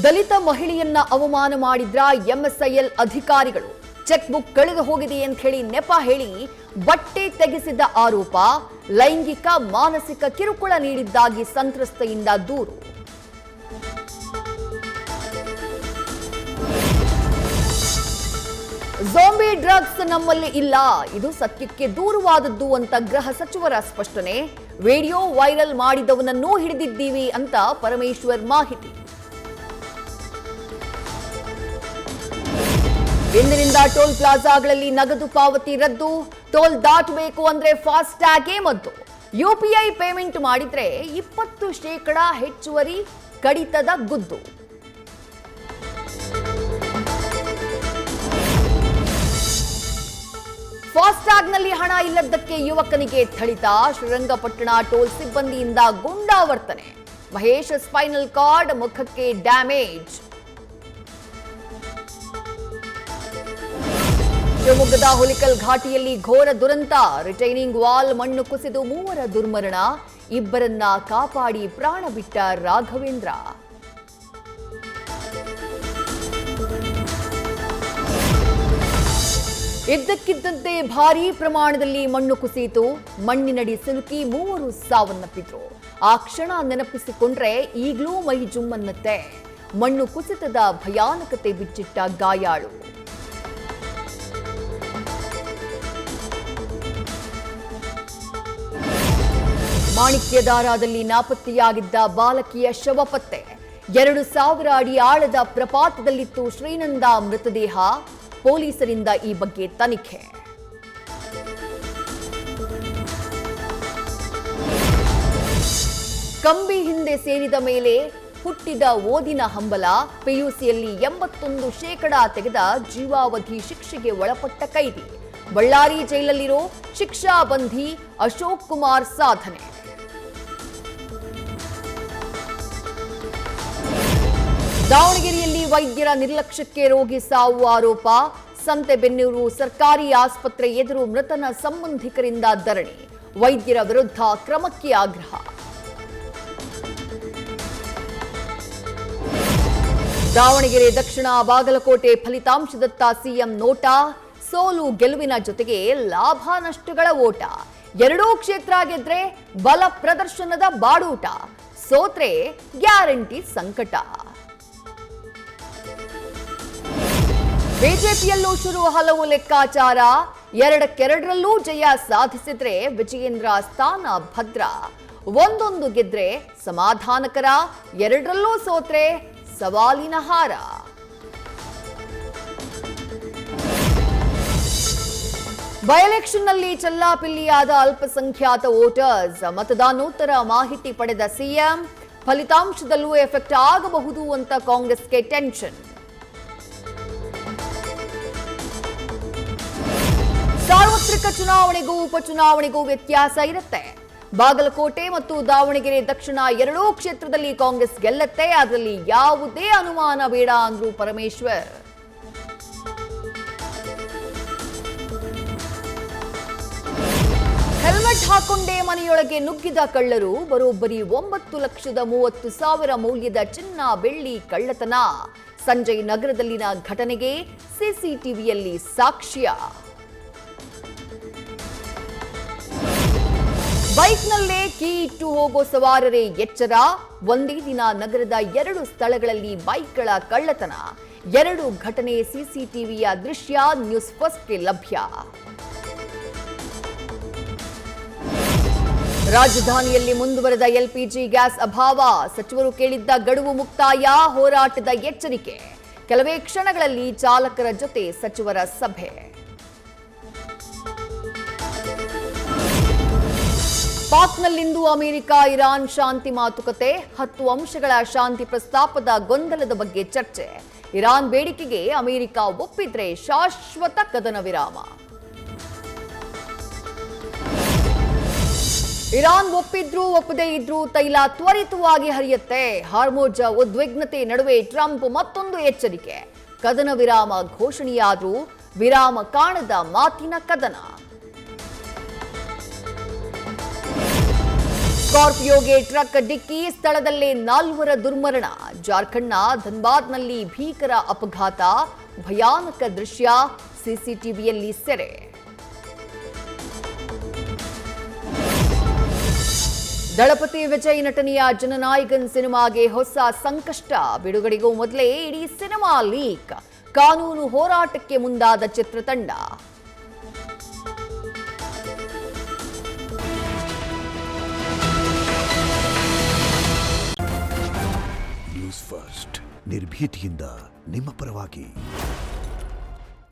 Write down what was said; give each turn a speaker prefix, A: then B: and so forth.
A: ದಲಿತ ಮಹಿಳೆಯನ್ನ ಅವಮಾನ ಮಾಡಿದ್ರ ಎಂಎಸ್ಐಎಲ್ ಅಧಿಕಾರಿಗಳು. ಚೆಕ್ ಬುಕ್ ಕಳೆದು ಹೋಗಿದೆ ಅಂತ ಹೇಳಿ ನೆಪ ಹೇಳಿ ಬಟ್ಟೆ ತೆಗೆಸಿದ ಆರೋಪ. ಲೈಂಗಿಕ ಮಾನಸಿಕ ಕಿರುಕುಳ ನೀಡಿದ್ದಾಗಿ ಸಂತ್ರಸ್ತೆಯಿಂದ ದೂರು. ಝೋಂಬಿ ಡ್ರಗ್ಸ್ ನಮ್ಮಲ್ಲಿ ಇಲ್ಲ, ಇದು ಸತ್ಯಕ್ಕೆ ದೂರವಾದದ್ದು ಅಂತ ಗೃಹ ಸಚಿವರ ಸ್ಪಷ್ಟನೆ. ವಿಡಿಯೋ ವೈರಲ್ ಮಾಡಿದವನನ್ನೂ ಹಿಡಿದಿದ್ದೀವಿ ಅಂತ ಪರಮೇಶ್ವರ್ ಮಾಹಿತಿ. ಇಂದಿನಿಂದ ಟೋಲ್ ಪ್ಲಾಜಾಗಳಲ್ಲಿ ನಗದು ಪಾವತಿ ರದ್ದು. ಟೋಲ್ ದಾಟಬೇಕು ಅಂದ್ರೆ ಫಾಸ್ಟ್ ಟ್ಯಾಗ್ ಮದ್ದು. ಯುಪಿಐ ಪೇಮೆಂಟ್ ಮಾಡಿದ್ರೆ 20% ಹೆಚ್ಚುವರಿ ಕಡಿತದ ಗುದ್ದು. ಫಾಸ್ಟ್ಯಾಗ್ನಲ್ಲಿ ಹಣ ಇಲ್ಲದ್ದಕ್ಕೆ ಯುವಕನಿಗೆ ಥಳಿತ. ಶ್ರೀರಂಗಪಟ್ಟಣ ಟೋಲ್ ಸಿಬ್ಬಂದಿಯಿಂದ ಗುಂಡಾವರ್ತನೆ. ಮಹೇಶ್ ಸ್ಪೈನಲ್ ಕಾರ್ಡ್, ಮುಖಕ್ಕೆ ಡ್ಯಾಮೇಜ್. ಶಿವಮೊಗ್ಗದ ಹುಲಿಕಲ್ ಘಾಟಿಯಲ್ಲಿ ಘೋರ ದುರಂತ. ರಿಟೈನಿಂಗ್ ವಾಲ್ ಮಣ್ಣು ಕುಸಿದು 3 ದುರ್ಮರಣ. ಇಬ್ಬರನ್ನ ಕಾಪಾಡಿ ಪ್ರಾಣ ಬಿಟ್ಟ ರಾಘವೇಂದ್ರ. ಇದ್ದಕ್ಕಿದ್ದಂತೆ ಭಾರೀ ಪ್ರಮಾಣದಲ್ಲಿ ಮಣ್ಣು ಕುಸಿಯಿತು. ಮಣ್ಣಿನಡಿ ಸಿಲುಕಿ 3 ಸಾವನ್ನಪ್ಪಿದ್ರು. ಆ ಕ್ಷಣ ನೆನಪಿಸಿಕೊಂಡ್ರೆ ಈಗಲೂ ಮೈ ಜುಮ್ಮನ್ನತ್ತೆ. ಮಣ್ಣು ಕುಸಿತದ ಭಯಾನಕತೆ ಬಿಚ್ಚಿಟ್ಟ ಗಾಯಾಳು. ಮಾಣಿಕ್ಯದಾರದಲ್ಲಿ ನಾಪತ್ತೆಯಾಗಿದ್ದ ಬಾಲಕಿಯ ಶವ ಪತ್ತೆ. 2000 ಅಡಿ ಆಳದ ಪ್ರಪಾತದಲ್ಲಿತ್ತು ಶ್ರೀನಂದ ಮೃತದೇಹ. ಪೊಲೀಸರಿಂದ ಈ ಬಗ್ಗೆ ತನಿಖೆ. ಕಂಬಿ ಹಿಂದೆ ಸೇರಿದ ಮೇಲೆ ಹುಟ್ಟಿದ ಓದಿನ ಹಂಬಲ. ಪಿಯುಸಿಯಲ್ಲಿ 81% ತೆಗೆದ ಜೀವಾವಧಿ ಶಿಕ್ಷೆಗೆ ಒಳಪಟ್ಟ ಕೈದಿ. ಬಳ್ಳಾರಿ ಜೈಲಲ್ಲಿರೋ ಶಿಕ್ಷಾಬಂಧಿ ಅಶೋಕ್ ಕುಮಾರ್ ಸಾಧನೆ. ದಾವಣಗೆರೆಯಲ್ಲಿ ವೈದ್ಯರ ನಿರ್ಲಕ್ಷ್ಯಕ್ಕೆ ರೋಗಿ ಸಾವು ಆರೋಪ. ಸಂತೆಬೆನ್ನೂರು ಸರ್ಕಾರಿ ಆಸ್ಪತ್ರೆ ಎದುರು ಮೃತನ ಸಂಬಂಧಿಕರಿಂದ ಧರಣಿ. ವೈದ್ಯರ ವಿರುದ್ಧ ಕ್ರಮಕ್ಕೆ ಆಗ್ರಹ. ದಾವಣಗೆರೆ ದಕ್ಷಿಣ ಬಾಗಲಕೋಟೆ ಫಲಿತಾಂಶದತ್ತ ಸಿಎಂ ನೋಟ. ಸೋಲು ಗೆಲುವಿನ ಜೊತೆಗೆ ಲಾಭ ನಷ್ಟಗಳ ಓಟ. ಎರಡೂ ಕ್ಷೇತ್ರ ಗೆದ್ರೆ ಬಲ ಪ್ರದರ್ಶನದ ಬಾಡೂಟ. ಸೋತ್ರೆ ಗ್ಯಾರಂಟಿ ಸಂಕಟ. ಬಿಜೆಪಿಯಲ್ಲೂ ಶುರು ಹಲವು ಲೆಕ್ಕಾಚಾರ. 2-2ರಲ್ಲೂ ಜಯ ಸಾಧಿಸಿದ್ರೆ ವಿಜಯೇಂದ್ರ ಸ್ಥಾನ ಭದ್ರ. 1 ಗೆದ್ರೆ ಸಮಾಧಾನಕರ. 2ರಲ್ಲೂ ಸೋತ್ರೆ ಸವಾಲಿನ ಹಾರ. ಬೈ ಎಲೆಕ್ಷನ್ನಲ್ಲಿ ಚೆಲ್ಲಾಪಿಲ್ಲಿಯಾದ ಅಲ್ಪಸಂಖ್ಯಾತ ವೋಟರ್ಸ್. ಮತದಾನೋತ್ತರ ಮಾಹಿತಿ ಪಡೆದ ಸಿಎಂ. ಫಲಿತಾಂಶದಲ್ಲೂ ಎಫೆಕ್ಟ್ ಆಗಬಹುದು ಅಂತ ಕಾಂಗ್ರೆಸ್ಗೆ ಟೆನ್ಷನ್. ಸಾರ್ವತ್ರಿಕ ಚುನಾವಣೆಗೂ ಉಪಚುನಾವಣೆಗೂ ವ್ಯತ್ಯಾಸ ಇರುತ್ತೆ. ಬಾಗಲಕೋಟೆ ಮತ್ತು ದಾವಣಗೆರೆ ದಕ್ಷಿಣ ಎರಡೂ ಕ್ಷೇತ್ರದಲ್ಲಿ ಕಾಂಗ್ರೆಸ್ ಗೆಲ್ಲತ್ತೆ. ಅದರಲ್ಲಿ ಯಾವುದೇ ಅನುಮಾನ ಬೇಡ ಅಂದ್ರು ಪರಮೇಶ್ವರ್. ಹೆಲ್ಮೆಟ್ ಹಾಕೊಂಡೇ ಮನೆಯೊಳಗೆ ನುಗ್ಗಿದ ಕಳ್ಳರು. ಬರೋಬ್ಬರಿ 9,30,30,000 ಮೌಲ್ಯದ ಚಿನ್ನ ಬೆಳ್ಳಿ ಕಳ್ಳತನ. ಸಂಜಯ್ ನಗರದಲ್ಲಿನ ಘಟನೆಗೆ ಸಿಸಿಟಿವಿಯಲ್ಲಿ ಸಾಕ್ಷ್ಯ. ಬೈಕ್ನಲ್ಲೇ ಕೀ ಇಟ್ಟು ಹೋಗೋ ಸವಾರರೇ ಎಚ್ಚರ. ಒಂದೇ ದಿನ ನಗರದ 2 ಸ್ಥಳಗಳಲ್ಲಿ ಬೈಕ್ಗಳ ಕಳ್ಳತನ. 2 ಘಟನೆ ಸಿಸಿಟಿವಿಯ ದೃಶ್ಯ ನ್ಯೂಸ್ ಫಸ್ಟ್ಗೆ ಲಭ್ಯ. ರಾಜಧಾನಿಯಲ್ಲಿ ಮುಂದುವರೆದ ಎಲ್ಪಿಜಿ ಗ್ಯಾಸ್ ಅಭಾವ. ಸಚಿವರು ಕೇಳಿದ್ದ ಗಡುವು ಮುಕ್ತಾಯ. ಹೋರಾಟದ ಎಚ್ಚರಿಕೆ. ಕೆಲವೇ ಕ್ಷಣಗಳಲ್ಲಿ ಚಾಲಕರ ಜೊತೆ ಸಚಿವರ ಸಭೆ. ಪಾಕ್ನಲ್ಲಿಂದು ಅಮೆರಿಕ ಇರಾನ್ ಶಾಂತಿ ಮಾತುಕತೆ. 10 ಅಂಶಗಳ ಶಾಂತಿ ಪ್ರಸ್ತಾಪದ ಗೊಂದಲದ ಬಗ್ಗೆ ಚರ್ಚೆ. ಇರಾನ್ ಬೇಡಿಕೆಗೆ ಅಮೆರಿಕ ಒಪ್ಪಿದ್ರೆ ಶಾಶ್ವತ ಕದನ ವಿರಾಮ. ಇರಾನ್ ಒಪ್ಪಿದ್ರೂ ಒಪ್ಪದೇ ಇದ್ರೂ ತೈಲ ತ್ವರಿತವಾಗಿ ಹರಿಯುತ್ತೆ. ಹಾರ್ಮುಜ್ ಉದ್ವಿಗ್ನತೆ ನಡುವೆ ಟ್ರಂಪ್ ಮತ್ತೊಂದು ಎಚ್ಚರಿಕೆ. ಕದನ ವಿರಾಮ ಘೋಷಣೆಯಾದ್ರೂ ವಿರಾಮ ಕಾಣದ ಮಾತಿನ ಕದನ. ಸ್ಕಾರ್ಪಿಯೋಗೆ ಟ್ರಕ್ ಡಿಕ್ಕಿ, ಸ್ಥಳದಲ್ಲೇ 4 ದುರ್ಮರಣ. ಜಾರ್ಖಂಡ್ನ ಧನ್ಬಾದ್ನಲ್ಲಿ ಭೀಕರ ಅಪಘಾತ, ಭಯಾನಕ ದೃಶ್ಯ ಸಿಸಿಟಿವಿಯಲ್ಲಿ ಸೆರೆ. ದಳಪತಿ ವಿಜಯ್ ನಟನೆಯ ಜನನಾಯಕನ್ ಸಿನಿಮಾಗೆ ಹೊಸ ಸಂಕಷ್ಟ. ಬಿಡುಗಡೆಗೂ ಮೊದಲೇ ಇಡೀ ಸಿನಿಮಾ ಲೀಕ್. ಕಾನೂನು ಹೋರಾಟಕ್ಕೆ ಮುಂದಾದ ಚಿತ್ರತಂಡ.
B: ನ್ಯೂಸ್ ಫಸ್ಟ್, ನಿರ್ಭೀತಿಯಿಂದ ನಿಮ್ಮ ಪರವಾಗಿ.